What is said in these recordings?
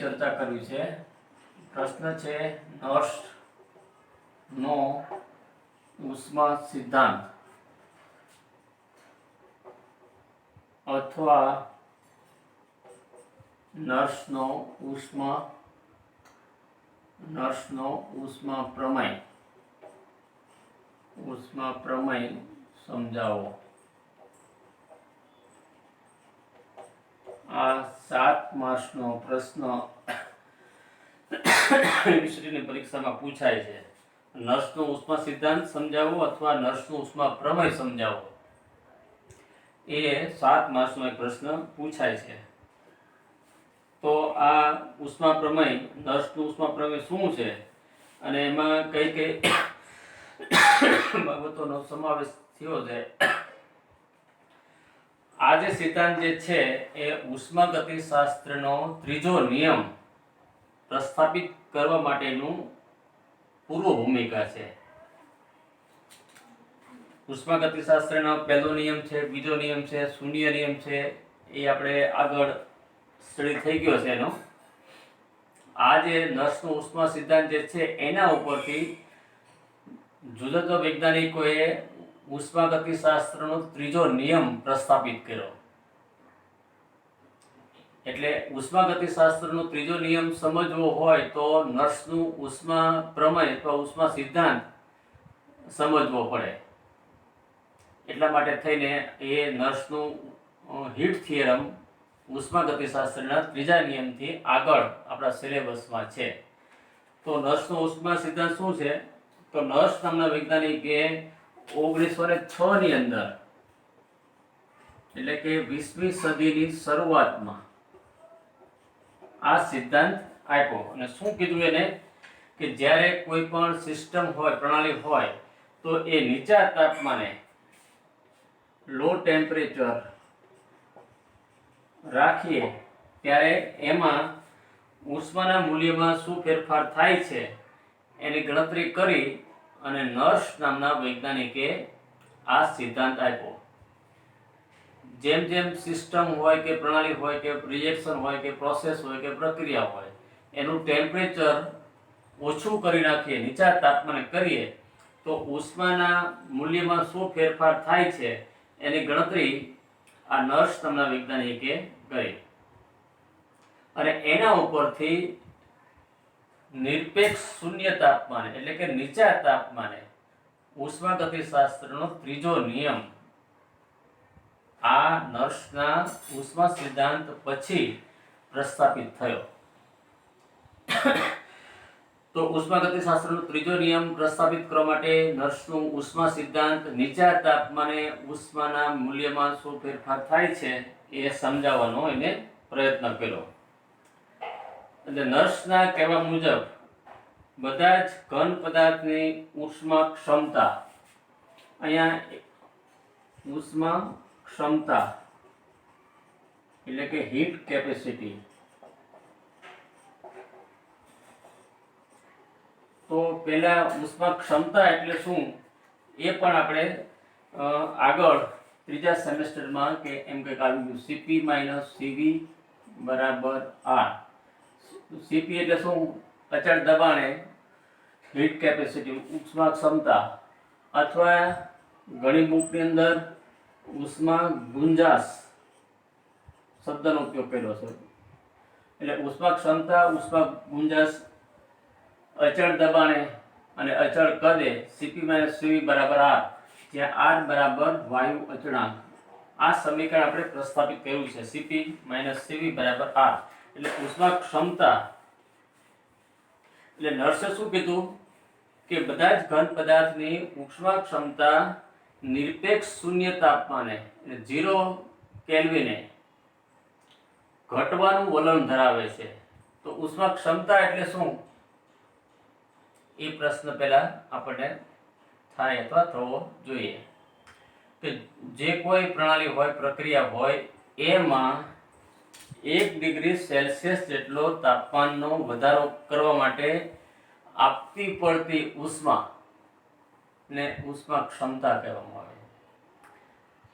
ચર્ચા કરવી છે. પ્રશ્ન છે નર્સનો ઉષ્મા સિદ્ધાંત અથવા નર્સનો ઉષ્મા પ્રમેય સમજાવો. આ 7 માર્ક્સનો પ્રશ્ન યુનિવર્સિટીની પરીક્ષામાં પૂછાય છે. નર્સનો ઉષ્મા સિદ્ધાંત સમજાવો અથવા નર્સનો ઉષ્મા પ્રમેય સમજાવો. એ 7 માર્ક્સનો એક પ્રશ્ન પૂછાય છે. તો આ ઉષ્મા પ્રમેય, નર્સનું ઉષ્મા પ્રમેય શું છે અને એમાં કઈ કઈ બાબતોનો સમાવેશ થયો છે. આ જે સિદ્ધાંત જે છે એ ઉષ્માગતિશાસ્ત્રનો ત્રીજો નિયમ પ્રસ્થાપિત કરવા માટેનું પૂર્વ ભૂમિકા છે. ઉષ્માગતિશાસ્ત્રનો પહેલો નિયમ છે, બીજો નિયમ છે, શૂન્ય નિયમ છે, એ આપણે આગળ સ્ટડી થઈ ગયો છે એનો. આ જે નર્સનો ઉષ્મા સિદ્ધાંત જે છે એના ઉપરથી જુદા જુદા વૈજ્ઞાનિકોએ ઉષ્માગતિશાસ્ત્રનો ત્રીજો નિયમ પ્રસ્થાપિત કર્યો. એટલે ઉષ્માગતિશાસ્ત્રનો ત્રીજો નિયમ સમજવો હોય તો નર્સનું ઉષ્મા પ્રમેય અથવા ઉષ્મા સિદ્ધાંત સમજવો પડે. એટલા માટે થઈને એ નર્સનું હીટ થિયરમ ઉષ્માગતિશાસ્ત્રના ત્રીજા નિયમથી આગળ આપણા સિલેબસમાં છે. તો નર્સનો ઉષ્મા સિદ્ધાંત શું છે? તો નર્સ નામના વૈજ્ઞાનિકે 1906 ની અંદર, એટલે કે 20મી સદીની શરૂઆતમાં આ સિદ્ધાંત આપ્યો. અને શું કીધું એને કે જ્યારે કોઈ પણ સિસ્ટમ હોય, પ્રણાલી હોય, તો એ નીચા તાપમાને લો ટેમ્પરેચર રાખીએ ત્યારે એમાં ઉષ્માના મૂલ્યમાં શું ફેરફાર થાય છે એની ગણતરી કરી અને નર્સ નામના વૈજ્ઞાનિકે આ સિદ્ધાંત આપ્યો. જેમ જેમ સિસ્ટમ હોય કે પ્રણાલી હોય કે રિએક્શન હોય કે પ્રોસેસ હોય કે પ્રક્રિયા હોય, એનું ટેમ્પરેચર ઓછું કરી નાખીએ, નીચા તાપમાને કરીએ, તો ઉષ્માના મૂલ્યમાં શું ફેરફાર થાય છે એની ગણતરી આ નર્સ નામના વૈજ્ઞાનિકે કરી. અને એના ઉપરથી નિરપેક્ષ શૂન્ય તાપમાને એટલે કે નીચા તાપમાને ઉષ્માગતિશાસ્ત્રનો ત્રીજો નિયમ આ નર્સના ઉષ્મા સિદ્ધાંત પછી પ્રસ્થાપિત થયો. તો ઉષ્માગતિશાસ્ત્રનો ત્રીજો નિયમ પ્રસ્થાપિત કરવા માટે નર્સનું ઉષ્મા સિદ્ધાંત નીચા તાપમાને ઉષ્માના મૂલ્યમાં શું ફેરફાર થાય છે એ સમજાવવાનો એને પ્રયત્ન કર્યો. એટલે નર્સના કહેવા મુજબ બધા જ ઘન પદાર્થની ઉષ્મા ક્ષમતા, અહીંયા ઉષ્મા ક્ષમતા એટલે કે હીટ કેપેસિટી, તો પહેલા ઉષ્મા ક્ષમતા એટલે શું એ પણ આપણે આગળ ત્રીજા સેમેસ્ટરમાં કે એમ કંઈક આવ્યું ગયું. Cp - Cv = R. Cp એટલે શું? અચળ દબાણે હીટ કેપેસિટી, ઉષ્મા ક્ષમતા, અથવા ઘણી બુકની અંદર ઉષ્મા ગુંજાશ શબ્દનો ઉપયોગ કર્યો છે. એટલે ઉષ્મા ક્ષમતા, ઉષ્મા ગુંજાશ અચળ દબાણે અને અચળ કદે Cp - Cv = R, જ્યાં R બરાબર વાયુ અચળાંક. આ સમીકરણ આપણે પ્રસ્થાપિત કર્યું છે. Cp - Cv = R એટલે ઉષ્મા ક્ષમતા. એટલે નર્સે શું કીધું કે બધા જ ઘન પદાર્થની ઉષ્મા ક્ષમતા નિરપેક્ષ શૂન્ય તાપમાને એટલે 0 કેલ્વિને ઘટવાનું વલણ ધરાવે છે. તો ઉષ્મા ક્ષમતા એટલે શું એ પ્રશ્ન પહેલા આપણને થાય અથવા થવો જોઈએ. કે જે કોઈ પ્રણાલી હોય, પ્રક્રિયા હોય, એમાં 1 ડિગ્રી સેલ્સિયસ જેટલો તાપમાનનો વધારો કરવા માટે આપતી પડતી ઉષ્મા ને ઉષ્મા ક્ષમતા કહેવામાં આવે.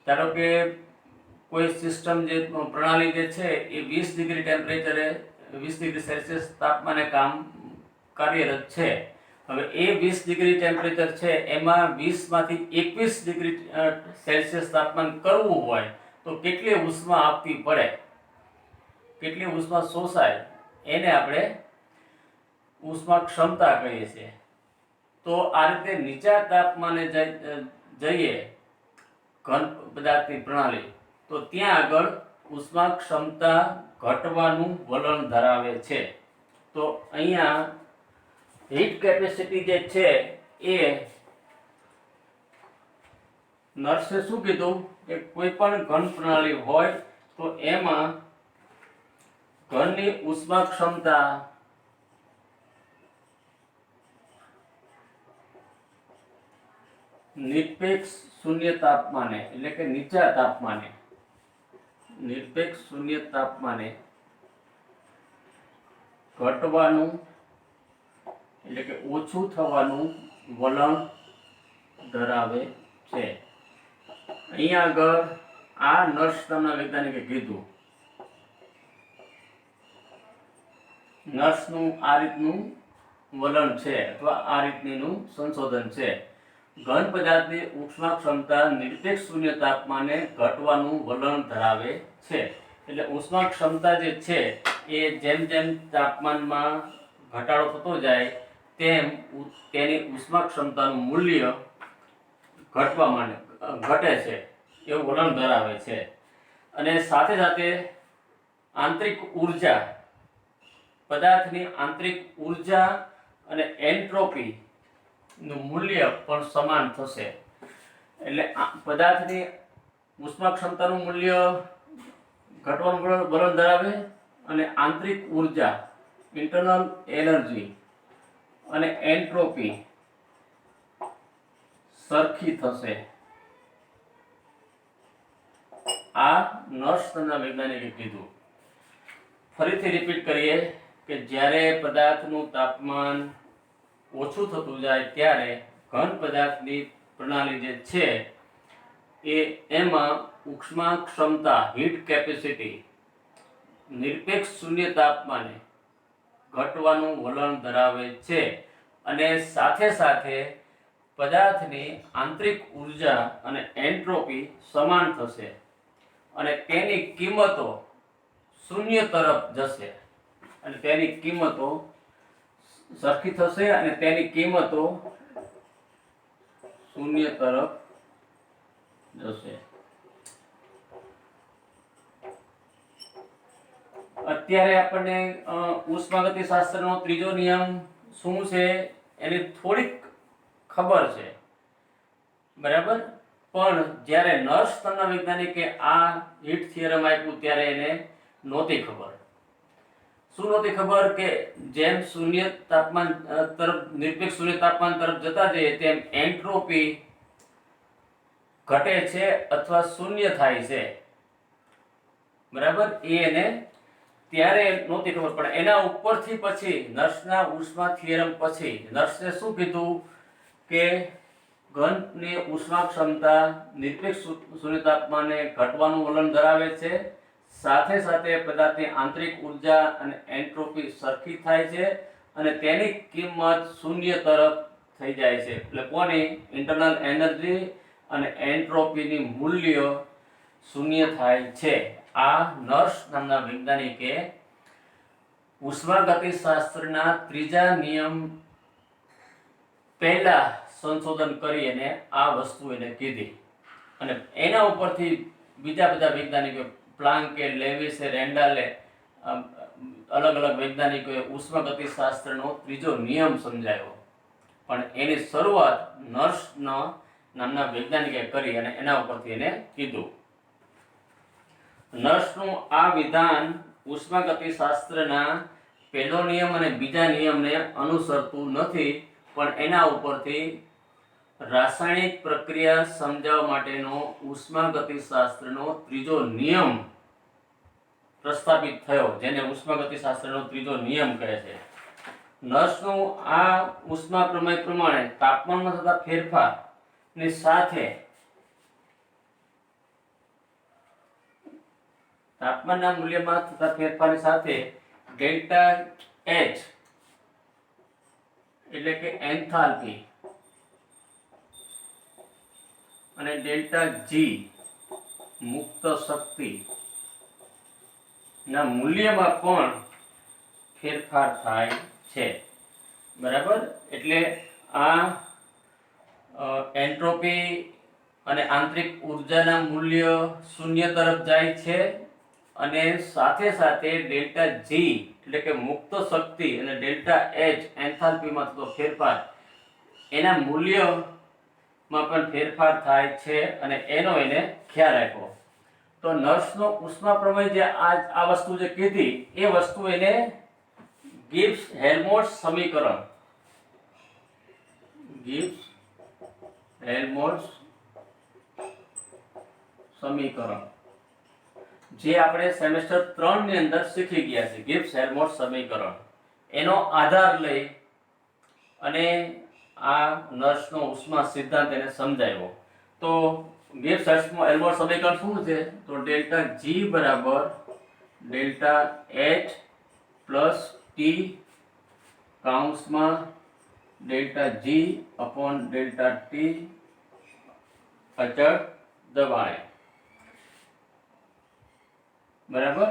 ધારો કે કોઈ સિસ્ટમ જે પ્રણાલી જે છે એ 20 ડિગ્રી ટેમ્પરેચરે 20 ડિગ્રી સેલ્સિયસ તાપમાને કામ કાર્યરત છે. હવે એ 20 ડિગ્રી ટેમ્પરેચર છે એમાં 20 માંથી 21 ડિગ્રી સેલ્સિયસ તાપમાન કરવું હોય તો કેટલી ઉષ્મા આપવી પડે, કેટલી ઉષ્મા શોષાય, એને આપણે ઉષ્મા ક્ષમતા કહીએ છીએ. તો આ રીતે નીચા તાપમાને જઈએ ઘન પદાર્થની પ્રણાલી તો ત્યાં આગળ ઉષ્મા ક્ષમતા ઘટવાનું વલણ ધરાવે છે. તો અહીંયા હીટ કેપેસિટી જે છે એ નર્સે શું કીધું કે કોઈ પણ ઘન પ્રણાલી હોય તો એમાં ઘનની ઉષ્મા ક્ષમતા નિરપેક્ષ શૂન્ય તાપમાને એટલે કે નીચા તાપમાને, નિરપેક્ષ શૂન્ય તાપમાને ઘટવાનું એટલે કે ઓછું થવાનું વલણ ધરાવે છે. અહીંયા આગળ આ નર્સ નામના વૈજ્ઞાનિકે કીધું, નર્સનું આ રીતનું વલણ છે અથવા આ રીતનું સંશોધન છે. ઘન પદાર્થની ઉષ્મા ક્ષમતા નિરપેક્ષ શૂન્ય તાપમાને ઘટવાનું વલણ ધરાવે છે. એટલે ઉષ્મા ક્ષમતા જે છે એ જેમ જેમ તાપમાનમાં ઘટાડો થતો જાય તેમ તેની ઉષ્મા ક્ષમતાનું મૂલ્ય ઘટે છે એવું વલણ ધરાવે છે. અને સાથે સાથે આંતરિક ઉર્જા, પદાર્થની આંતરિક ઉર્જા અને એન્ટ્રોપી નું મૂલ્ય પણ સમાન થશે. એટલે પદાર્થની ઉષ્મા ક્ષમતાનું મૂલ્ય ઘટવાનું વલણ ધરાવે અને આંતરિક ઉર્જા ઇન્ટરનલ એનર્જી અને એન્ટ્રોપી સરખી થશે. આ નર્સ નામના વૈજ્ઞાનિકે કીધું. ફરીથી રિપીટ કરીએ કે જ્યારે પદાર્થનું તાપમાન ઓછું થતું જાય ત્યારે ઘન પદાર્થની પ્રણાલી જે છે એમાં ઉષ્મા ક્ષમતા હીટ કેપેસિટી નિરપેક્ષ શૂન્ય તાપમાને ઘટવાનું વલણ ધરાવે છે. અને સાથે સાથે પદાર્થની આંતરિક ઉર્જા અને એન્ટ્રોપી સમાન થશે અને તેની કિંમતો શૂન્ય તરફ જશે અને તેની કિંમતો સરખી થશે અને તેની કિંમતો શૂન્ય તરફ જશે. અત્યારે આપણને ઉષ્માગતિશાસ્ત્રનો ત્રીજો નિયમ શું છે એની થોડીક ખબર છે, બરાબર. પણ જ્યારે નર્સ નામના વૈજ્ઞાનિકે આ હીટ થિયરમ આપ્યું ત્યારે એને નહોતી ખબર. શું નહોતી ખબર કે જેમ શૂન્ય તાપમાન તરફ, નિરપેક્ષ શૂન્ય તાપમાન તરફ જતા જઈએ તેમ એન્ટ્રોપી ઘટે છે અથવા શૂન્ય થાય છે, બરાબર. એને ત્યારે નહોતી ખબર. પણ એના ઉપરથી પછી નર્સના ઉષ્મા થિયરમ પછી નર્સે શું કીધું કે ઘનની ઉષ્મા ક્ષમતા નિરપેક્ષ શૂન્ય તાપમાને ઘટવાનું વલણ ધરાવે છે. સાથે સાથે પદાર્થની આંતરિક ઉર્જા અને એન્ટ્રોપી સરખી થાય છે અને તેની કિંમત શૂન્ય તરફ થઈ જાય છે. એટલે કોની ઇન્ટરનલ એનર્જી અને એન્ટ્રોપીની મૂલ્ય શૂન્ય થાય છે. આ નર્સ નામના વૈજ્ઞાનિકે ઉષ્માગતિશાસ્ત્રના ત્રીજા નિયમ પહેલા સંશોધન કરી અને આ વસ્તુ એને કીધી. અને એના ઉપરથી બીજા બધા વૈજ્ઞાનિકો પ્લાન્કે, લેવિસે, રેન્ડાલે, અલગ અલગ વૈજ્ઞાનિકોએ ઉષ્માગતિશાસ્ત્રનો ત્રીજો નિયમ સમજાયો. પણ એની શરૂઆત નર્સ નામના વૈજ્ઞાનિકે કરી અને એના ઉપરથી એને કીધું. નર્સનું આ વિધાન ઉષ્માગતિશાસ્ત્રના પહેલો નિયમ અને બીજા નિયમને અનુસરતું નથી, પણ એના ઉપરથી રાસાયણિક પ્રક્રિયા સમજાવવા માટેનો ઉષ્માગતિશાસ્ત્રનો ત્રીજો નિયમ પ્રસ્થાપિત થયો, જેને ઉષ્માગતિશાસ્ત્રનો ત્રીજો નિયમ કહે છે. નર્સનું આ ઉષ્મા પ્રમેય પ્રમાણે તાપમાનમાં થતા ફેરફારની સાથે તાપમાનના મૂલ્યમાં થતા ફેરફારની સાથે ડેલ્ટા એચ એટલે કે એન્થાલ્પી અને ડેલ્ટા જી મુક્ત શક્તિ ના મૂલ્યમાં પણ ફેરફાર થાય છે. બરાબર. એટલે આ એન્ટ્રોપી અને આંતરિક ઉર્જાના મૂલ્ય શૂન્ય તરફ જાય છે અને સાથે સાથે ડેલ્ટા જી એટલે કે મુક્ત શક્તિ અને ડેલ્ટા એચ એન્થાલ્પીમાં થતો ફેરફાર એના મૂલ્યમાં પણ ફેરફાર થાય છે અને એનો એને ખ્યાલ આપ્યો. તો નર્સનો ઉષ્મા પ્રમેય જે આ વસ્તુ જે કીધી એ વસ્તુ એને ગિબ્સ હેલ્મહોલ્ટ્ઝ સમીકરણ ગિબ્સ હેલ્મહોલ્ટ્ઝ સમીકરણ જે આપણે સેમેસ્ટર 3 ની અંદર શીખી ગયા છે. ગિબ્સ હેલ્મહોલ્ટ્ઝ સમીકરણ એનો આધાર લઈ અને આ નર્સનો ઉષ્મા સિદ્ધાંત એને સમજાવ્યો. તો ગિબ્સ હેલ્મહોલ્ટ્ઝ સમીકરણ શું છે? તો ડેલ્ટા જી બરાબર ડેલ્ટા એચ પ્લસ ટી કૌંસમાં delta G upon delta T અચળ દબાણે. બરાબર.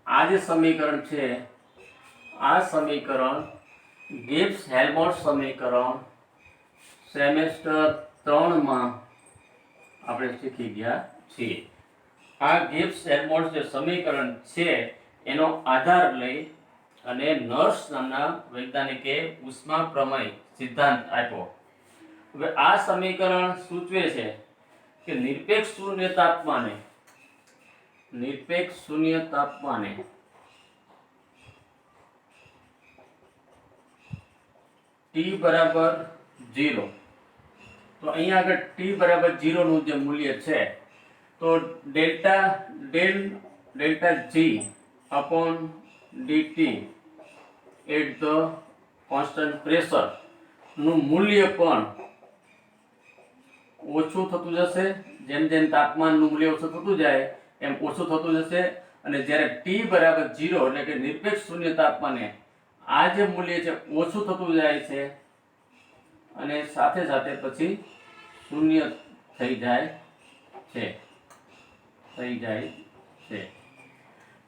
આ જે સમીકરણ છે આ સમીકરણ ગિબ્સ હેલ્મહોલ્ટ્ઝ સમીકરણ સેમેસ્ટર 3 માં આપણે શીખી ગયા છીએ. આ ગિબ્સ હેલ્મહોલ્ટ્ઝ જે સમીકરણ છે એનો આધાર લઈ અને નર્સ નામના વૈજ્ઞાનિકે ઉષ્મા પ્રમેય સિદ્ધાંત આપ્યો. હવે આ સમીકરણ સૂચવે છે કે નિરપેક્ષ શૂન્ય તાપમાને T બરાબર 0. તો અહીંયા આગળ T બરાબર 0 નું જે મૂલ્ય છે તો delta G upon dt at the constant pressure નું મૂલ્ય પણ ઓછું થતું જશે. જેમ જેમ તાપમાનનું મૂલ્ય ઓછું થતું જાય એમ ઓછું થતું જશે અને જ્યારે T બરાબર 0 એટલે કે નિરપેક્ષ શૂન્ય તાપમાને આ જે મૂલ્ય છે ઓછું થતું જાય છે અને સાથે સાથે પછી શૂન્ય થઈ જાય છે.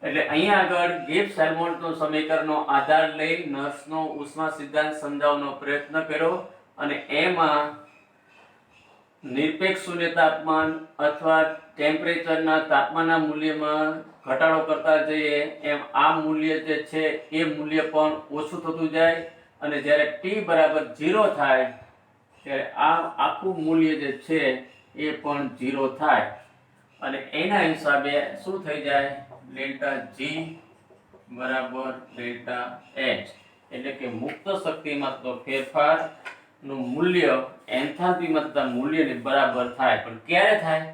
એટલે અહીંયા આગળ ગિબ્સ હેલ્મહોલ્ટ્ઝ સમીકરણનો આધાર લઈ નર્સનો ઉષ્મા સિદ્ધાંત સમજાવવાનો પ્રયત્ન કર્યો અને એમાં નિરપેક્ષ શૂન્ય તાપમાન અથવા ટેમ્પરેચરના તાપમાનના મૂલ્યમાં ઘટાડો કરતા જઈએ એમ આ મૂલ્ય જે છે એ મૂલ્ય પણ ઓછું થતું જાય અને જ્યારે T બરાબર 0 થાય ત્યારે આ આખું મૂલ્ય જે છે એ પણ 0 થાય અને એના હિસાબે શું થઈ જાય? ડેલ્ટા જી બરાબર ડેલ્ટા એચ એટલે કે મુક્ત શક્તિમાં થતો ફેરફાર નું મૂલ્ય એન્થાલ્પીમાં થતા મૂલ્યની બરાબર થાય. પણ ક્યારે થાય?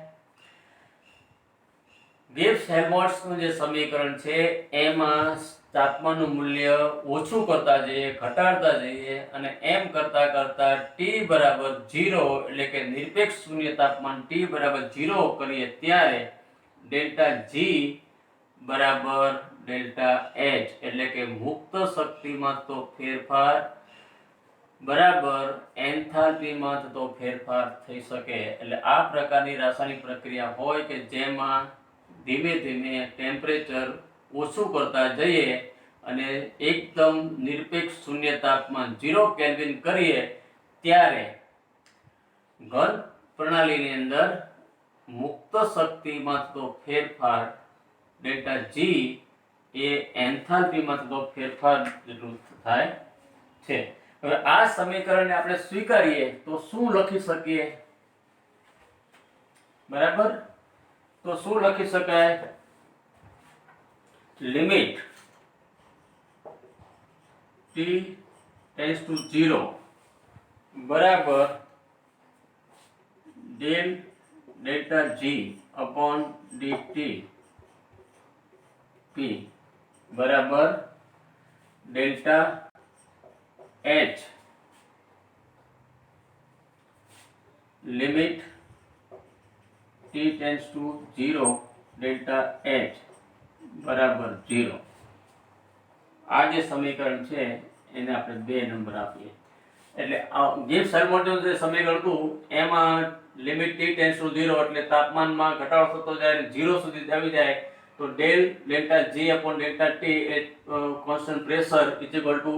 ગિબ્સ હેલ્મહોલ્ટ્ઝનું જે સમીકરણ છે એમાં તાપમાનનું મૂલ્ય ઓછું કરતા જઈએ, ઘટાડતા જઈએ અને એમ કરતા કરતા T બરાબર 0 એટલે કે નિરપેક્ષ શૂન્ય તાપમાન T બરાબર 0 કરીએ ત્યારે ડેલ્ટા જી બરાબર ડેલ્ટા એચ એટલે કે મુક્ત શક્તિમાં થતો ફેરફાર બરાબર એન્થાલ્પીમાં થતો ફેરફાર થઈ શકે. એટલે આ પ્રકારની રાસાયણિક પ્રક્રિયા હોય કે જેમાં ધીમે ધીમે ટેમ્પરેચર ઓછું કરતા જઈએ અને એકદમ નિરપેક્ષ શૂન્ય તાપમાન 0 કેલ્વિન કરીએ ત્યારે ઘન પ્રણાલીની અંદર મુક્ત શક્તિમાં થતો ફેરફાર ડેલ્ટા જી એ એન્થાલ્પીમાં થતો ફેરફાર જેટલું થાય છે. હવે આ સમીકરણને આપણે સ્વીકારીએ તો શું લખી શકીએ? બરાબર. તો શું લખી શકાય? લિમિટ T ટેન્ડ્સ ટુ 0 બરાબર delta G upon dt P બરાબર delta H limit T tends to 0 delta H બરાબર 0. આ જે સમીકરણ છે એને આપણે 2 નંબર આપીએ. એટલે જે સર્વોચ્ચ જે સમીકરણ હતું એમાં લિમિટ t ટેન્ડ્સ ટુ 0 એટલે તાપમાનમાં ઘટાડો થતો જાય અને 0 સુધી આવી જાય તો del delta g upon delta t A constant pressure is equal to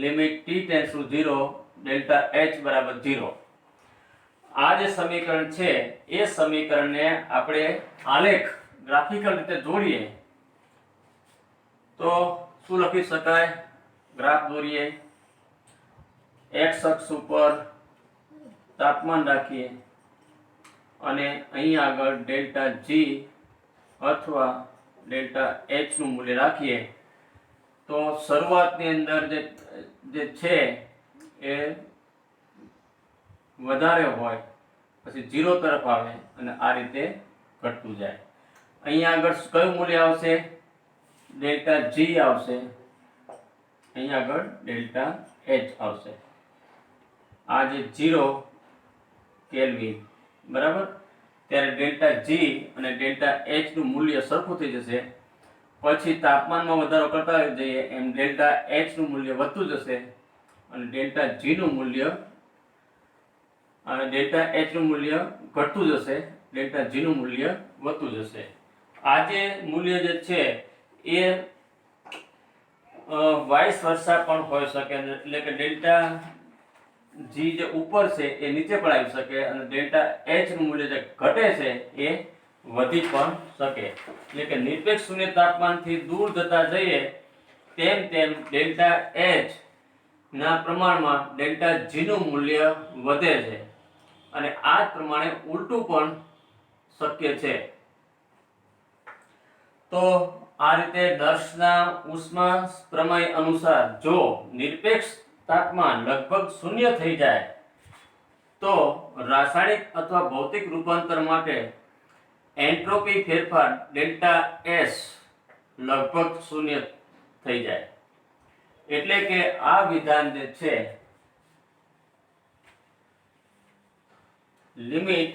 limit t tends to 0 delta h બરાબર 0. આ જે સમીકરણ છે એ સમીકરણને આપણે આલેખ ગ્રાફિકલ રીતે જોડીએ તો શું લખી શકાય? ગ્રાફ દોરીએ, x અક્ષ ઉપર તાપમાન રાખીએ અને અહીં આગળ ડેલ્ટા g અથવા ડેલ્ટા h નું મૂલ્ય રાખીએ તો શરૂઆતની અંદર જે છે એ વધારે હોય પછી 0 તરફ આવે અને આ રીતે ઘટતું જાય. અહીં આગળ કયું મૂલ્ય આવશે? ડેલ્ટા g આવશે, અહીં આગળ ડેલ્ટા h આવશે. આ જે 0 કેલ્વિન બરાબર, ત્યારે ડેલ્ટા g અને ડેલ્ટા h નું મૂલ્ય સરખું થઈ જશે. પછી તાપમાનમાં વધારો કરતા જઈએ એમ ડેલ્ટા h નું મૂલ્ય વધતું જશે અને ડેલ્ટા g નું મૂલ્ય અને ડેલ્ટા h નું મૂલ્ય ઘટતું જશે, ડેલ્ટા g નું મૂલ્ય વધતું જશે. આ જે મૂલ્ય જે છે એ વાઇસ વર્સા પણ હોઈ શકે, એટલે કે ડેલ્ટા g જે ઉપર છે એ નીચે પણ આવી શકે અને ડેલ્ટા h નું મૂલ્ય જે ઘટે છે એ વધી પણ શકે. એટલે કે નિરપેક્ષ શૂન્ય તાપમાનથી દૂર જતા જઈએ તેમ તેમ ડેલ્ટા h ના પ્રમાણમાં ડેલ્ટા g નું મૂલ્ય વધે છે અને આ જ પ્રમાણે ઉલટું પણ શક્ય છે. તો આ રીતે નર્સના ઉષ્મા પ્રમેય અનુસાર જો નિરપેક્ષ તાપમાન લગભગ શૂન્ય થઈ જાય તો રાસાયણિક અથવા ભૌતિક રૂપાંતર માટે એન્ટ્રોપી ફેરફાર ડેલ્ટા S લગભગ શૂન્ય થઈ જાય. એટલે કે આ વિધાન જે છે limit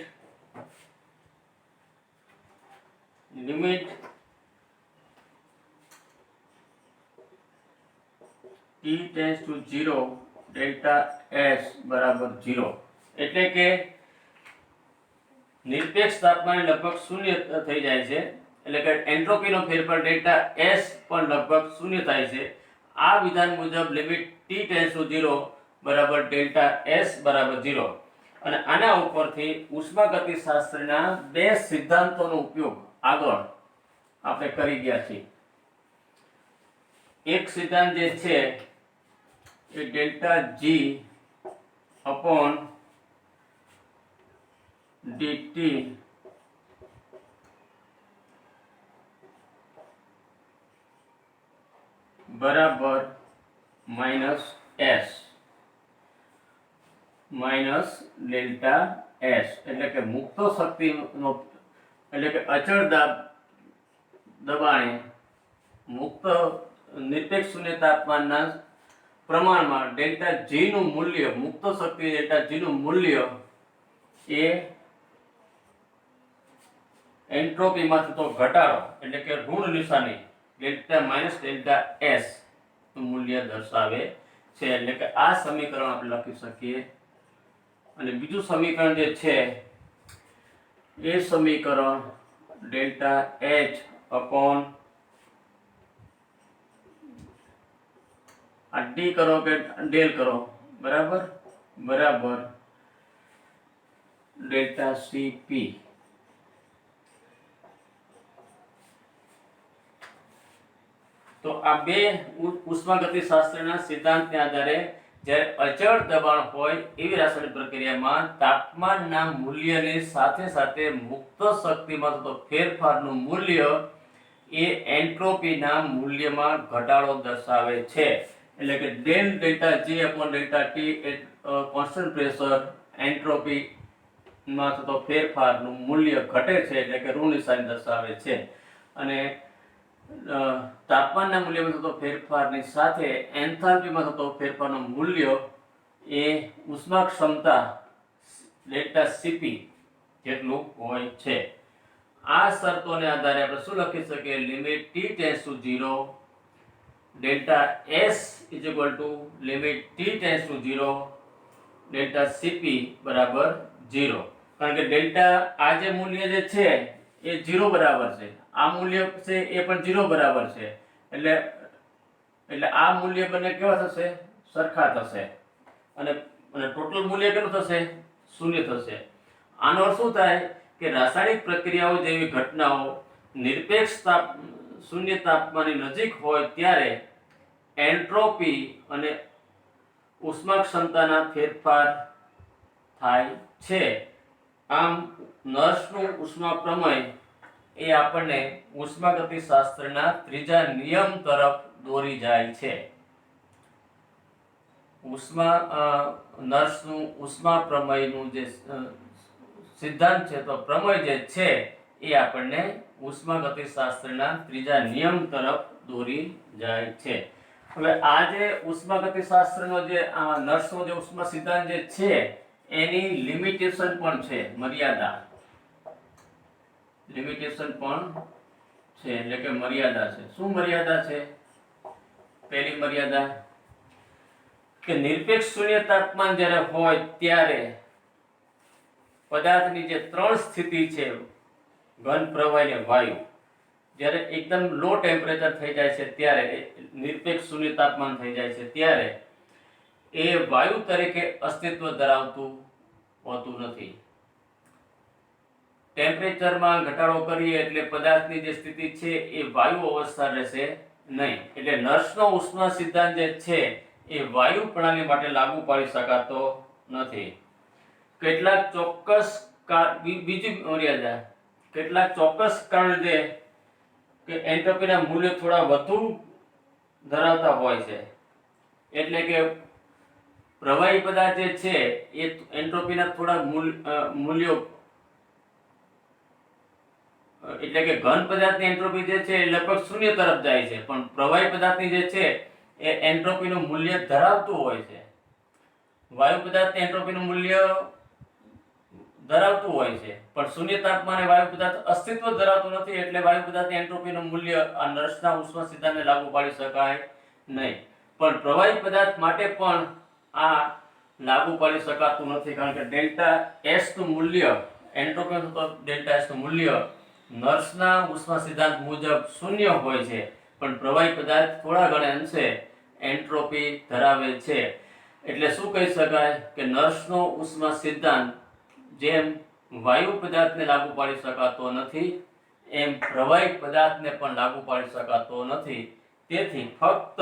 t tends to 0 delta S બરાબર 0. એટલે કે નિરપેક્ષ તાપમાન લગભગ શૂન્ય થઈ જાય છે, એટલે કે એન્ટ્રોપીનો ફેરફાર ડેલ્ટા S પણ લગભગ શૂન્ય થાય છે. આ વિધાન મુજબ લિમિટ t ટેન્ડ્સ ટુ 0 બરાબર ડેલ્ટા S બરાબર 0. અને આના ઉપરથી ઉષ્માગતિશાસ્ત્રના બે સિદ્ધાંતોનો ઉપયોગ આગળ આપણે કરી ગયા છીએ. એક સિદ્ધાંત જે છે એ ડેલ્ટા g અપોન dt બરાબર માઇનસ ડેલ્ટા S, એટલે કે મુક્ત શક્તિનો એટલે કે અચળ દબાણે મુક્ત નિરપેક્ષ શૂન્ય તાપમાનના પ્રમાણમાં ડેલ્ટા g નું મૂલ્ય, મુક્ત શક્તિ ડેલ્ટા g નું મૂલ્ય એ એન્ટ્રોપીમાં થતો ઘટાડો એટલે કે ઋણ નિશાની ડેલ્ટા માઇનસ ડેલ્ટા S નું મૂલ્ય દર્શાવે છે. એટલે કે આ સમીકરણ આપણે લખી શકીએ. અને બીજું સમીકરણ જે છે એ સમીકરણ ડેલ્ટા H અપોન આ ડી કરો કે ડેલ કરો બરાબર ડેલ્ટા CP. તો આ બે ઉષ્માગતિશાસ્ત્રના સિદ્ધાંતને આધારે જ્યારે અચળ દબાણ હોય એવી રાસાયણિક પ્રક્રિયામાં તાપમાનના મૂલ્યની સાથે સાથે મુક્ત શક્તિમાં થતો ફેરફારનું મૂલ્ય એ એન્ટ્રોપીના મૂલ્યમાં ઘટાડો દર્શાવે છે. એટલે કે del delta g upon delta t એ કોન્સ્ટન્ટ પ્રેશર એન્ટ્રોપીમાં થતો ફેરફારનું મૂલ્ય ઘટે છે, એટલે કે ઋણ નિશાની દર્શાવે છે. અને તાપમાનના મૂલ્યમાં થતો ફેરફારની સાથે એન્થાલ્પીમાં થતો ફેરફારનું મૂલ્ય એ ઉષ્મા ક્ષમતા ડેલ્ટા CP જેટલું હોય છે. આ શરતોને આધારે આપણે શું લખી શકીએ? Limit t tends to 0 delta s is equal to limit t tends to 0 delta cp બરાબર 0. કારણ કે ડેલ્ટા આ જે મૂલ્ય જે છે એ 0 બરાબર છે, આ મૂલ્ય છે એ પણ 0 બરાબર છે, એટલે આ મૂલ્ય બંને કેવા થશે? સરખા થશે, અને ટોટલ મૂલ્ય કેટલું થશે? 0 થશે. આનો અર્થ શું થાય કે રાસાયણિક પ્રક્રિયાઓ જેવી ઘટનાઓ નિરપેક્ષ શૂન્ય તાપમાનની નજીક હોય ત્યારે એન્ટ્રોપી અને ઉષ્મા ક્ષમતાના ફેરફાર થાય છે. આમ નર્સનું ઉષ્મા પ્રમેય એ આપણને ઉષ્માગતિશાસ્ત્રના ત્રીજા નિયમ તરફ દોરી જાય છે. નર્સનું ઉષ્મા પ્રમેયનું જે સિદ્ધાંત છે, તો પ્રમેય જે છે એ આપણને ઉષ્માગતિશાસ્ત્રના ત્રીજા નિયમ તરફ દોરી જાય છે. હવે આ જે ઉષ્માગતિશાસ્ત્રનો જે નર્સનો જે ઉષ્મા સિદ્ધાંત જે છે એની લિમિટેશન પણ છે, મર્યાદા લિમિટેશન પણ છે, એટલે કે મર્યાદા છે. શું મર્યાદા છે? પહેલી મર્યાદા કે નિરપેક્ષ શૂન્ય તાપમાન જ્યારે હોય ત્યારે પદાર્થની જે ત્રણ સ્થિતિ છે, ઘન, પ્રવાહી અને વાયુ, જ્યારે એકદમ લો ટેમ્પરેચર થઈ જાય છે ત્યારે નિરપેક્ષ શૂન્ય તાપમાન થઈ જાય છે ત્યારે એ વાયુ તરીકે અસ્તિત્વ ધરાવતું હોતું નથી. ટેમ્પરેચરમાં ઘટાડો કરીએ એટલે પદાર્થની જે સ્થિતિ છે એ વાયુ અવસ્થા રહેશે નહીં. એટલે નર્સનો ઉષ્મા સિદ્ધાંત જે છે એ વાયુ પ્રણાલી માટે લાગુ પાડી શકાતો નથી. કેટલાક ચોક્કસ બીજી મર્યાદા, કેટલાક ચોક્કસ કારણે લીધે કે એન્ટ્રોપીના મૂલ્ય થોડા વધુ ધરાવતા હોય છે, એટલે કે પ્રવાહી પદાર્થ જે છે એ એન્ટ્રોપીના થોડા મૂલ્યો, એટલે કે ઘન પદાર્થની એન્ટ્રોપી જે છે એ લગભગ શૂન્ય તરફ જાય છે, પણ પ્રવાહી પદાર્થની જે છે એ એન્ટ્રોપીનું મૂલ્ય ધરાવતું હોય છે. વાયુ પદાર્થની એન્ટ્રોપીનું મૂલ્ય ધરાવતું હોય છે, પણ શૂન્ય તાપમાને વાયુ પદાર્થ અસ્તિત્વ ધરાવતું નથી, એટલે વાયુ પદાર્થની એન્ટ્રોપીનું મૂલ્ય આ નર્સના ઉષ્મા સિદ્ધાંતને લાગુ પાડી શકાય નહીં. પણ પ્રવાહી પદાર્થ માટે પણ આ લાગુ પાડી શકાતું નથી, કારણ કે ડેલ્ટા એસ નું મૂલ્ય, એન્ટ્રોપી ડેલ્ટા એસ નું મૂલ્ય નર્સના ઉષ્મા સિદ્ધાંત મુજબ શૂન્ય હોય છે, પણ પ્રવાહી પદાર્થ થોડા ઘણા અંશે એન્ટ્રોપી ધરાવે છે. એટલે શું કહી શકાય કે નર્સનો ઉષ્મા સિદ્ધાંત જેમ વાયુ પદાર્થને લાગુ પાડી શકાતો નથી, એમ પ્રવાહી પદાર્થને પણ લાગુ પાડી શકાતો નથી. તેથી ફક્ત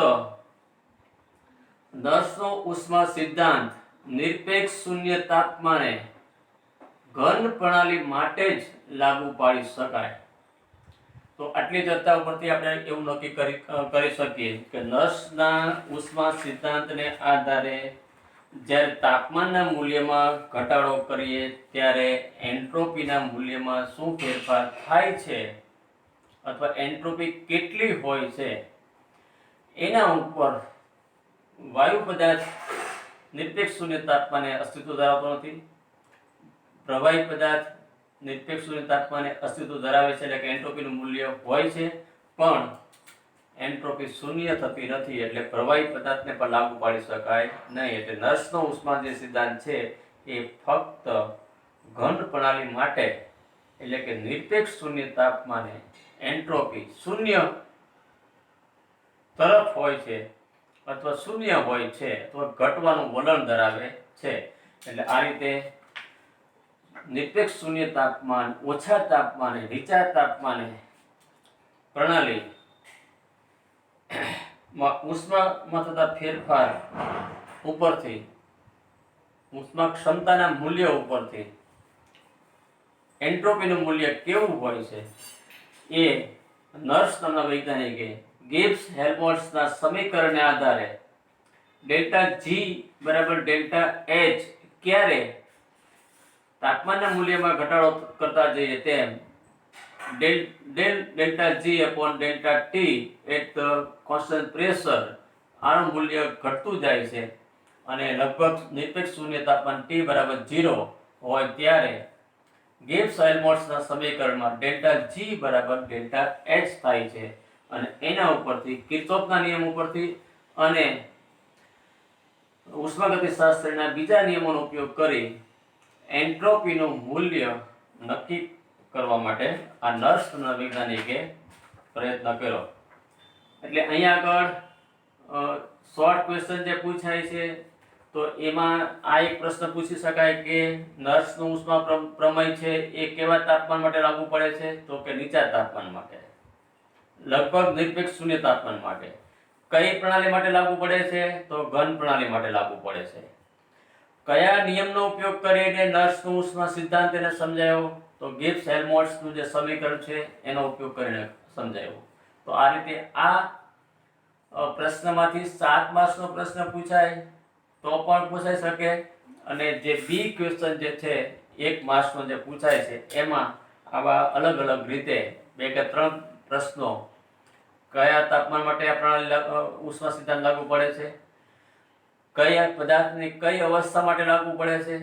નર્સનો ઉષ્મા સિદ્ધાંત નિરપેક્ષ શૂન્ય તાપમાને ઘન પ્રણાલી માટે જ લાગુ પાડી શકાય. તો આટલી ચર્ચા ઉપરથી આપણે એવું નક્કી કરી શકીએ કે નર્સના ઉષ્મા સિદ્ધાંતને આધારે જ્યારે તાપમાનના મૂલ્યમાં ઘટાડો કરીએ ત્યારે એન્ટ્રોપીના મૂલ્યમાં શું ફેરફાર થાય છે, અથવા એન્ટ્રોપી કેટલી હોય છે, એના ઉપર વાયુ પદાર્થ નિરપેક્ષ શૂન્ય તાપમાને અસ્તિત્વ ધરાવતો નથી, પ્રવાહી પદાર્થ નિરપેક્ષ શૂન્ય તાપમાને અસ્તિત્વ ધરાવે છે, એટલે કે એન્ટ્રોપીનું મૂલ્ય હોય છે, પણ એન્ટ્રોપી શૂન્ય થતી નથી, એટલે પ્રવાહી પદાર્થને પણ લાગુ પાડી શકાય નહીં. એટલે નર્સનો ઉષ્મા જે સિદ્ધાંત છે એ ફક્ત ઘન પ્રણાલી માટે, એટલે કે નિરપેક્ષ શૂન્ય તાપમાને એન્ટ્રોપી શૂન્ય તરફ હોય છે, અથવા શૂન્ય હોય છે, અથવા ઘટવાનું વલણ ધરાવે છે. એટલે આ રીતે નિરપેક્ષ શૂન્ય તાપમાન, ઓછા તાપમાને, નીચા તાપમાને પ્રણાલી ઉષ્મામાં થતા ફેરફાર ઉપરથી, ઉષ્મા ક્ષમતાના મૂલ્ય ઉપરથી એન્ટ્રોપીનું મૂલ્ય કેવું હોય છે એ નર્સ નામના વૈજ્ઞાનિકે ગિબ્સ હેલ્મહોલ્ટ્ઝના સમીકરણને આધારે ડેલ્ટા જી બરાબર ડેલ્ટા એચ ક્યારે તાપમાનના મૂલ્યમાં ઘટાડો કરતા જઈએ તેમ delta G upon delta T at the constant pressure આનું મૂલ્ય ઘટતું જાય છે, અને લગભગ નિરપેક્ષ શૂન્ય તાપમાન T બરાબર 0 હોય ત્યારે ગિબ્સ હેલ્મહોલ્ટ્ઝના સમીકરણમાં ડેલ્ટા જી બરાબર ડેલ્ટા એચ થાય છે અને એના ઉપરથી કિર્ચોફના નિયમ ઉપરથી અને ઉષ્માગતિશાસ્ત્રના બીજા નિયમોનો ઉપયોગ કરી એન્ટ્રોપીનું મૂલ્ય નક્કી કરવા માટે આ નર્સના વૈજ્ઞાનિકે પ્રયત્ન કર્યો. એટલે અહીંયા આગળ શોર્ટ ક્વેશ્ચન જે પૂછાય છે તો એમાં આ એક પ્રશ્ન પૂછી શકાય કે નર્સનું ઉષ્મા પ્રમેય છે એ કેવા તાપમાન માટે લાગુ પડે છે? તો કે નીચા તાપમાન માટે, લગભગ નિરપેક્ષ શૂન્ય તાપમાન માટે. કઈ પ્રણાલી માટે લાગુ પડે છે? તો ઘન પ્રણાલી માટે લાગુ પડે છે. કયા નિયમનો ઉપયોગ કરીને નર્સનું ઉષ્મા સિદ્ધાંત એને સમજાયો? તો ગિબ્સ હેલ્મહોલ્ટ્ઝનું જે સમીકરણ છે એનો ઉપયોગ કરીને સમજાયો. તો આ રીતે આ પ્રશ્નમાંથી 7 માર્ક્સનો પ્રશ્ન પૂછાય તો પણ પૂછાઈ શકે અને જે બી ક્વેશ્ચન જે છે 1 માર્ક્સનો જે પૂછાય છે એમાં આવા અલગ અલગ રીતે 2 કે 3 પ્રશ્નો કયા તાપમાન માટે આ પ્રણાલી ઉષ્મા સિદ્ધાંત લાગુ પડે છે, કયા પદાર્થની કઈ અવસ્થા માટે લાગુ પડે છે,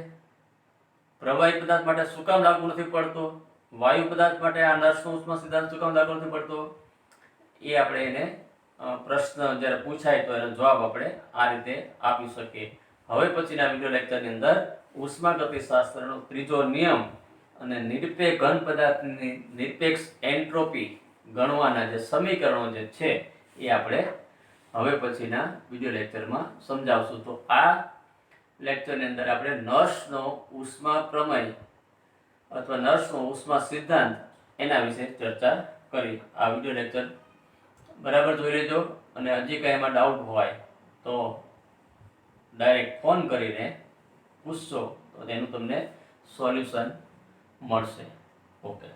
પ્રવાહી પદાર્થ માટે શું કામ લાગુ નથી પડતો, વાયુ પદાર્થ માટે આ નર્સનો ઉષ્મા સિદ્ધાંત શું કામ લાગુ નથી પડતો, એ આપણે એને પ્રશ્ન જ્યારે પૂછાય તો એનો જવાબ આપણે આ રીતે આપી શકીએ. હવે પછીના વિડિયો લેક્ચરની અંદર ઉષ્માગતિશાસ્ત્રનો ત્રીજો નિયમ અને નિરપેક્ષ ઘન પદાર્થની નિરપેક્ષ એન્ટ્રોપી ગણવાના જે સમીકરણો જે છે એ આપણે હવે પછીના વિડિયો લેક્ચરમાં સમજાવશું. તો આ લેક્ચરની અંદર આપણે નર્સનો ઉષ્મા પ્રમેય અથવા નર્સનો ઉષ્મા સિદ્ધાંત એના વિશે ચર્ચા કરી. આ વિડિયો લેક્ચર બરાબર જોઈ લેજો અને હજી કંઈ એમાં ડાઉટ હોય તો ડાયરેક્ટ ફોન કરીને પૂછશો તો તેનું તમને સોલ્યુશન મળશે. ઓકે.